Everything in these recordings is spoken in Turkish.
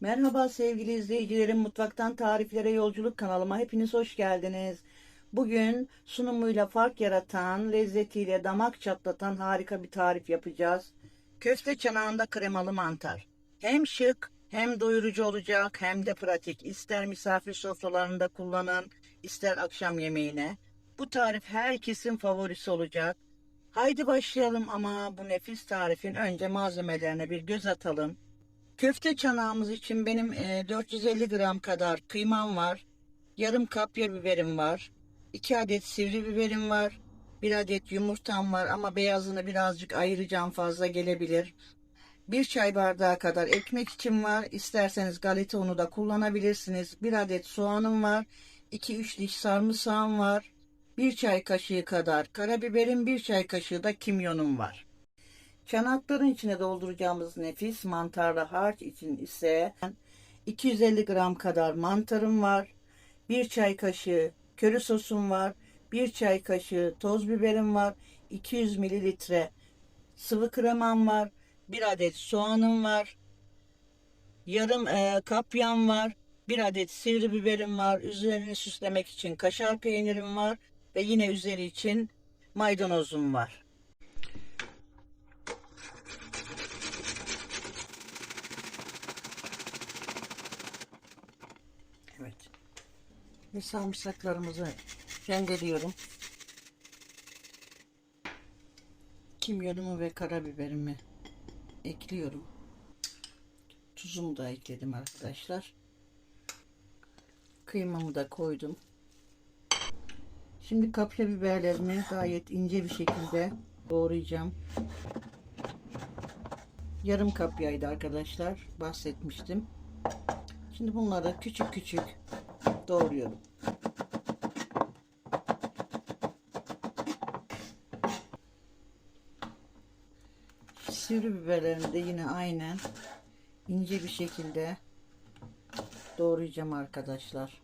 Merhaba sevgili izleyicilerim, Mutfaktan Tariflere Yolculuk kanalıma hepiniz hoş geldiniz. Bugün sunumuyla fark yaratan, lezzetiyle damak çatlatan harika bir tarif yapacağız. Köfte çanağında kremalı mantar. Hem şık hem doyurucu olacak hem de pratik. İster misafir sofralarında kullanın, ister akşam yemeğine. Bu tarif herkesin favorisi olacak. Haydi başlayalım ama bu nefis tarifin önce malzemelerine bir göz atalım. Köfte çanağımız için benim 450 gram kadar kıymam var. Yarım kapya biberim var. 2 adet sivri biberim var. 1 adet yumurtam var ama beyazını birazcık ayıracağım, fazla gelebilir. 1 çay bardağı kadar ekmek için var. İsterseniz galeta unu da kullanabilirsiniz. 1 adet soğanım var. 2-3 diş sarımsağım var. 1 çay kaşığı kadar karabiberim, 1 çay kaşığı da kimyonum var. Çanakların içine dolduracağımız nefis mantarlı harç için ise 250 gram kadar mantarım var. 1 çay kaşığı köri sosum var. 1 çay kaşığı toz biberim var. 200 mililitre sıvı kremam var. 1 adet soğanım var. Yarım kapyam var. 1 adet sivri biberim var. Üzerini süslemek için kaşar peynirim var. Ve yine üzeri için maydanozum var. Evet. Ve sarımsaklarımızı rendeliyorum. Kimyonumu ve karabiberimi ekliyorum. Tuzumu da ekledim arkadaşlar. Kıymamı da koydum. Şimdi kapya biberlerimi gayet ince bir şekilde doğrayacağım. Yarım kapyaydı arkadaşlar. Bahsetmiştim. Şimdi bunları küçük küçük doğruyorum. Sivri biberlerini de yine aynen ince bir şekilde doğrayacağım arkadaşlar.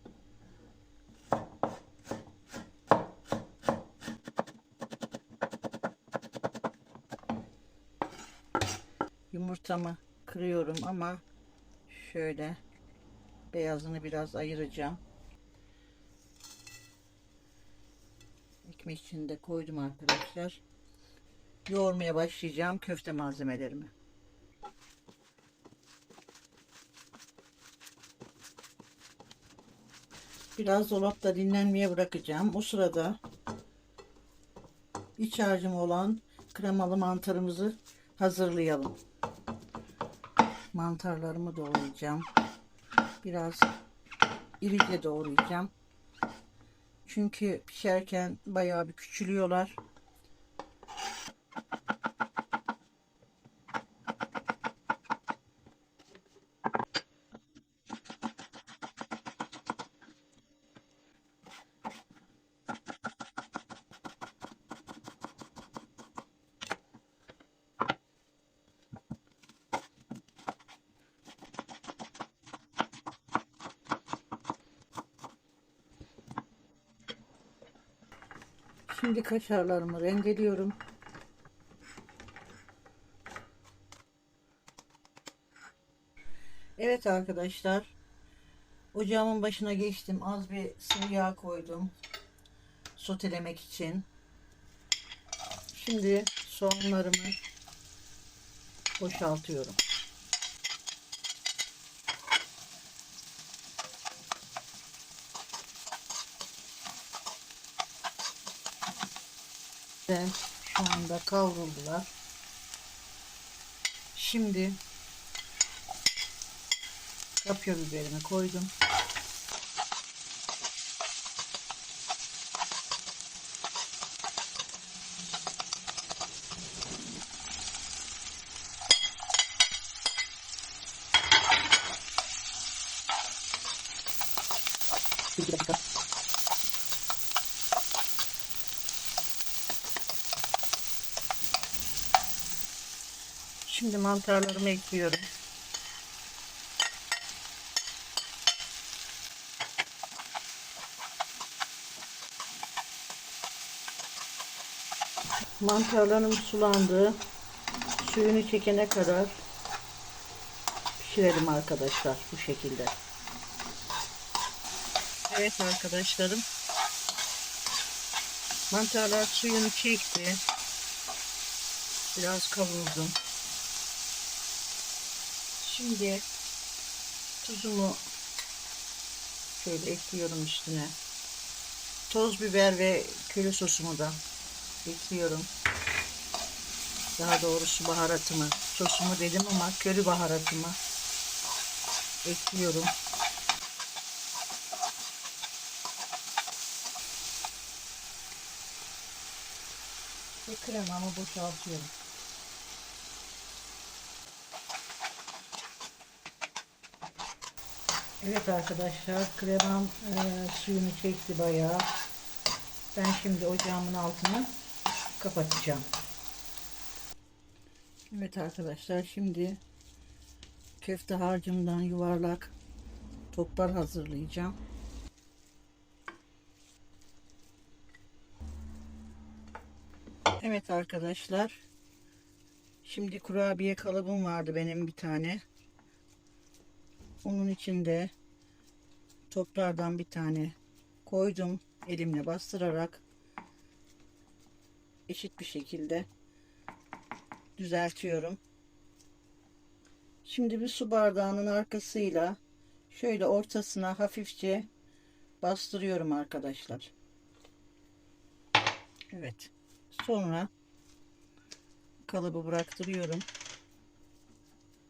Yumurtamı kırıyorum ama şöyle beyazını biraz ayıracağım. Ekmek içini de koydum arkadaşlar. Yoğurmaya başlayacağım köfte malzemelerimi. Biraz dolapta dinlenmeye bırakacağım. O sırada iç harcım olan kremalı mantarımızı hazırlayalım. Mantarlarımı doğrayacağım. Biraz irice doğrayacağım. Çünkü pişerken bayağı bir küçülüyorlar. Şimdi kaşarlarımı rendeliyorum. Evet arkadaşlar, ocağımın başına geçtim. Az bir sıvı yağ koydum sotelemek için. Şimdi soğanlarımı boşaltıyorum. Ve şu anda kavruldular. Şimdi kapya biberimi koydum. Bir dakika. Şimdi mantarlarımı ekliyorum. Mantarlarım sulandı. Suyunu çekene kadar pişirelim arkadaşlar bu şekilde. Evet arkadaşlarım, mantarlar suyunu çekti. Biraz kavurdum. Şimdi tuzumu şöyle ekliyorum üstüne. Toz biber ve köri sosumu da ekliyorum. Daha doğrusu baharatımı, sosumu dedim ama köri baharatımı ekliyorum. Ve kremamı boşaltıyorum. Evet arkadaşlar, kremam suyunu çekti bayağı. Ben şimdi ocağımın altını kapatacağım. Evet arkadaşlar, şimdi köfte harcımdan yuvarlak toplar hazırlayacağım. Evet arkadaşlar, şimdi kurabiye kalıbım vardı benim bir tane. Onun içinde toplardan bir tane koydum, elimle bastırarak eşit bir şekilde düzeltiyorum. Şimdi bir su bardağının arkasıyla şöyle ortasına hafifçe bastırıyorum arkadaşlar. Evet. Sonra kalıbı bıraktırıyorum.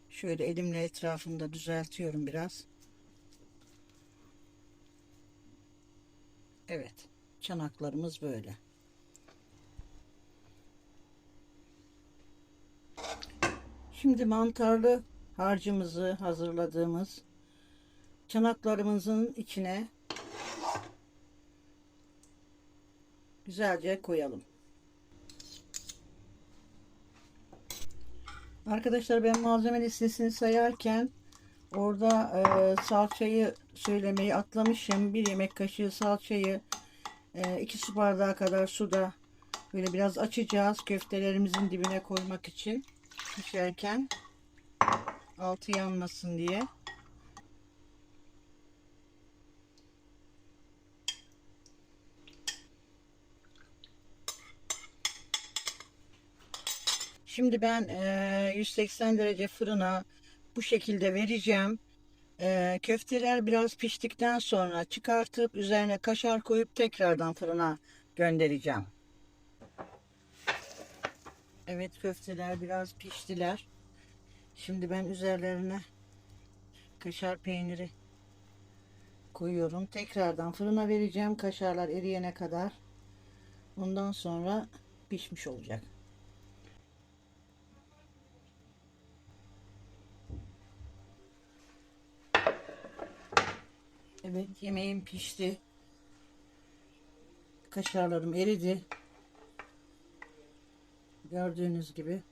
Şöyle elimle etrafında düzeltiyorum biraz. Evet. Çanaklarımız böyle. Şimdi mantarlı harcımızı hazırladığımız çanaklarımızın içine güzelce koyalım. Arkadaşlar, ben malzeme listesini sayarken orada salçayı söylemeyi atlamışım. 1 yemek kaşığı salçayı 2 su bardağı kadar suda böyle biraz açacağız köftelerimizin dibine koymak için, pişerken altı yanmasın diye. Şimdi ben 180 derece fırına bu şekilde vereceğim. Köfteler biraz piştikten sonra çıkartıp üzerine kaşar koyup tekrardan fırına göndereceğim. Evet, köfteler biraz piştiler. Şimdi ben üzerlerine kaşar peyniri koyuyorum. Tekrardan fırına vereceğim kaşarlar eriyene kadar. Ondan sonra pişmiş olacak. Evet, yemeğim pişti. Kaşarlarım eridi. Gördüğünüz gibi.